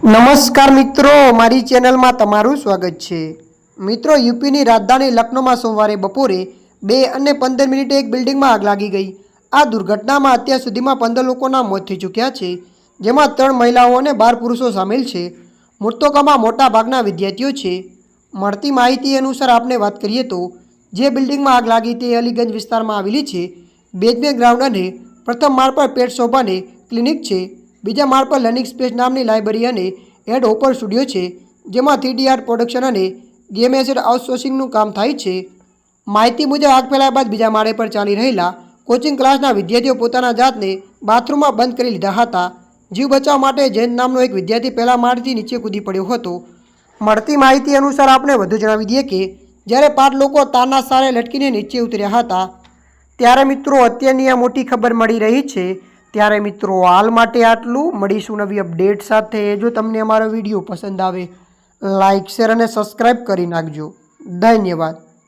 નમસ્કાર મિત્રો, મારી ચેનલમાં તમારું સ્વાગત છે। મિત્રો, યુપીની રાજધાની લખનૌમાં સોમવારે બપોરે 2:15 એક બિલ્ડિંગમાં આગ લાગી ગઈ। આ દુર્ઘટનામાં અત્યાર સુધીમાં 15 લોકોના મોત થઈ ચૂક્યા છે, જેમાં 3 મહિલાઓ અને 12 પુરુષો સામેલ છે। મૃતકોમાં મોટા ભાગના વિદ્યાર્થીઓ છે। મળતી માહિતી અનુસાર આપણે વાત કરીએ તો જે બિલ્ડિંગમાં આગ લાગી તે અલીગંજ વિસ્તારમાં આવેલી છે। બેઝમેન્ટ ગ્રાઉન્ડ અને પ્રથમ માળ પર પેટ શોપ અને ક્લિનિક છે। બીજા માળ પર લર્નિંગ સ્પેસ નામની લાઇબ્રેરી અને એડ હોપર સ્ટુડિયો છે, જેમાં 3D આર્ટ પ્રોડક્શન અને ગેમ એસેટ આઉટસોર્સિંગનું કામ થાય છે। માહિતી મુજબ આગ ફેલાયા બાદ બીજા માળે પર ચાલી રહેલા કોચિંગ ક્લાસના વિદ્યાર્થીઓ પોતાના જાતને બાથરૂમમાં બંધ કરી લીધા હતા। જીવ બચાવવા માટે જૈન નામનો એક વિદ્યાર્થી પહેલા માળથી નીચે કૂદી પડ્યો હતો। મળતી માહિતી અનુસાર આપણે વધુ જણાવી દઈએ કે જ્યારે 5 લોકો તારના સહારે લટકીને નીચે ઉતર્યા હતા, ત્યારે મિત્રો અત્યારની આ મોટી ખબર મળી રહી છે। ત્યારે મિત્રો હાલ માટે આટલું। મળીશું નવી અપડેટ સાથે। જો તમને અમારો વિડીયો પસંદ આવે, લાઇક, શેર અને સબસ્ક્રાઈબ કરી નાખજો। ધન્યવાદ।